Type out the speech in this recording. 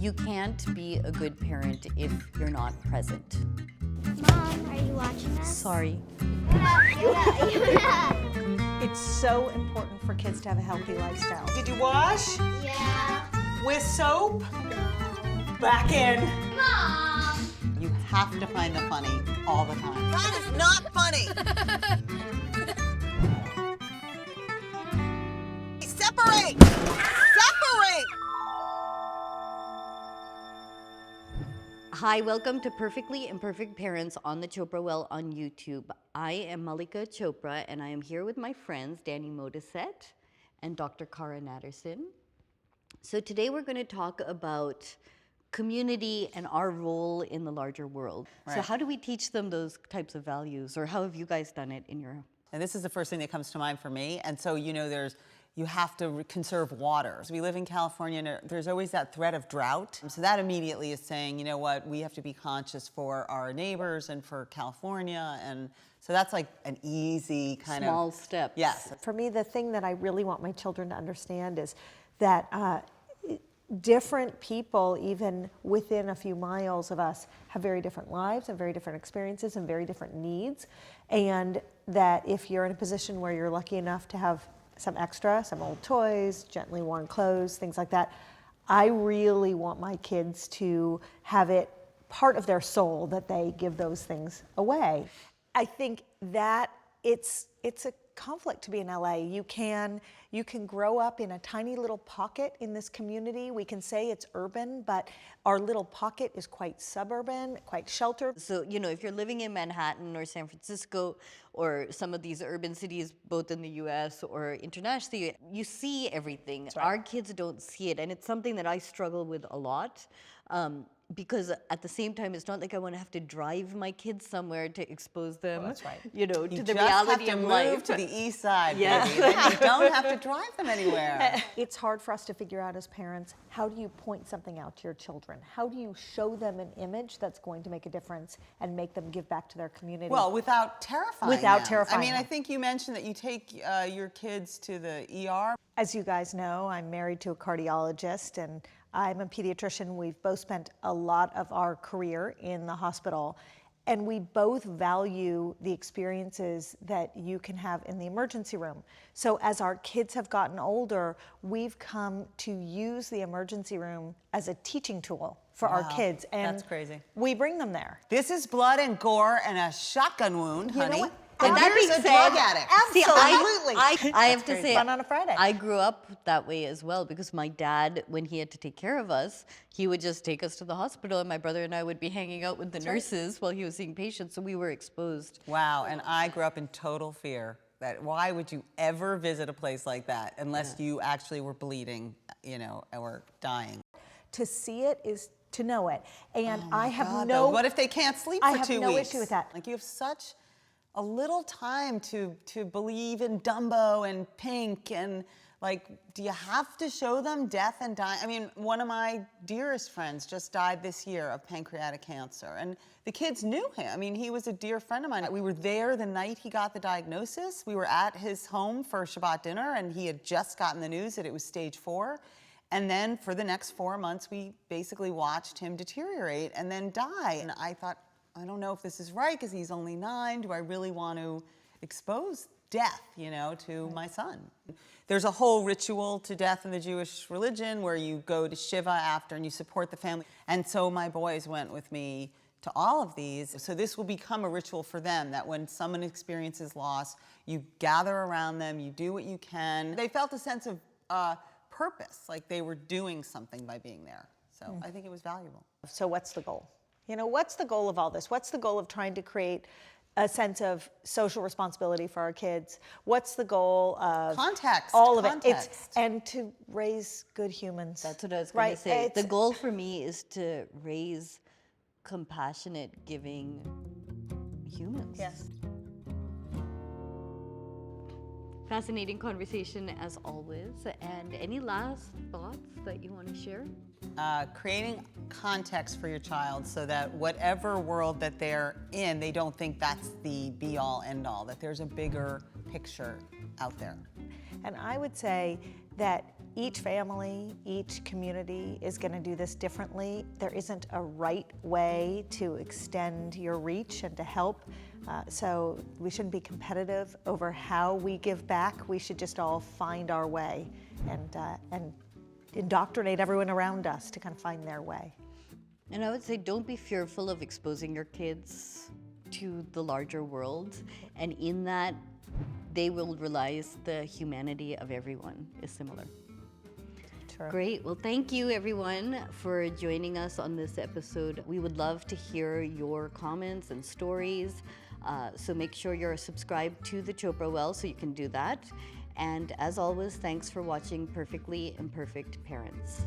You can't be a good parent if you're not present. Mom, are you watching us? Sorry. It's so important for kids to have a healthy lifestyle. Did you wash? Yeah. With soap? Back in. Mom! You have to find the funny all the time. That is not funny. Separate! Separate! Hi, welcome to Perfectly Imperfect Parents on the Chopra Well on YouTube. I am Mallika Chopra, and I am here with my friends Dani and Dr. Cara Natterson. So today we're going to talk about community and our role in the larger world. Right. So how do we teach them those types of values, or how have you guys done it in your... And this is the first thing that comes to mind for me. And so, you know, you have to conserve water. So we live in California, and there's always that threat of drought. So that immediately is saying, you know what, we have to be conscious for our neighbors and for California. And so that's like an easy kind Small of... steps. Yes. For me, the thing that I really want my children to understand is that different people, even within a few miles of us, have very different lives and very different experiences and very different needs. And that if you're in a position where you're lucky enough to have some extra, some old toys, gently worn clothes, things like that, I really want my kids to have it part of their soul that they give those things away. I think that it's a conflict to be in LA. You can grow up in a tiny little pocket in this community. We can say it's urban, but our little pocket is quite suburban, quite sheltered. So, you know, if you're living in Manhattan or San Francisco or some of these urban cities, both in the US or internationally, you see everything. right. Our kids don't see it. And it's something that I struggle with a lot. Because at the same time, it's not like I want to have to drive my kids somewhere to expose them, that's right. you know, to You the just reality have of to life. move to the east side, Yes. baby. Then you don't have to drive them anywhere. It's hard for us to figure out as parents, how do you point something out to your children? How do you show them an image that's going to make a difference and make them give back to their community? Well, without terrifying Without them. terrifying I mean, I them. think you mentioned that you take your kids to the ER. As you guys know, I'm married to a cardiologist and I'm a pediatrician. We've both spent a lot of our career in the hospital, and we both value the experiences that you can have in the emergency room. So as our kids have gotten older, we've come to use the emergency room as a teaching tool for our kids. And that's crazy. We bring them there. This is blood and gore and a shotgun wound, know honey. what? And that here's being a said, drug addict. See, Absolutely. I have to say, Fun on a Friday. I grew up that way as well, because my dad, when he had to take care of us, he would just take us to the hospital, and my brother and I would be hanging out with the nurses while he was seeing patients, so we were exposed. Wow, and I grew up in total fear. That why would you ever visit a place like that unless you actually were bleeding, you know, or dying? To see it is to know it. And I have God, no... though, what if they can't sleep I for have 2 no weeks? issue with that. Like, you have such a little time to believe in Dumbo and Pink, and like, do you have to show them death and dying? I mean, one of my dearest friends just died this year of pancreatic cancer, and the kids knew him. I mean, he was a dear friend of mine. We were there the night he got the diagnosis. We were at his home for Shabbat dinner, and he had just gotten the news that it was stage 4. And then for the next 4 months, we basically watched him deteriorate and then die. And I thought, I don't know if this is right, because he's only 9. Do I really want to expose death, you know, to my son? There's a whole ritual to death in the Jewish religion where you go to Shiva after and you support the family. And so my boys went with me to all of these. So this will become a ritual for them, that when someone experiences loss, you gather around them, you do what you can. They felt a sense of purpose, like they were doing something by being there. So I think it was valuable. So what's the goal? You know, what's the goal of all this? What's the goal of trying to create a sense of social responsibility for our kids? What's the goal of Context. all of Context. it? And to raise good humans. That's what I was going right? to say. It's- The goal for me is to raise compassionate, giving humans. Yes. Fascinating conversation as always. And any last thoughts that you want to share? Creating context for your child so that whatever world that they're in, they don't think that's the be-all, end-all, that there's a bigger picture out there. And I would say that each family, each community is going to do this differently. There isn't a right way to extend your reach and to help. So we shouldn't be competitive over how we give back. We should just all find our way and indoctrinate everyone around us to kind of find their way. And I would say don't be fearful of exposing your kids to the larger world. And in that, they will realize the humanity of everyone is similar. True. Great. Well, thank you everyone for joining us on this episode. We would love to hear your comments and stories. So make sure you're subscribed to the Chopra Well so you can do that. And as always, thanks for watching Perfectly Imperfect Parents.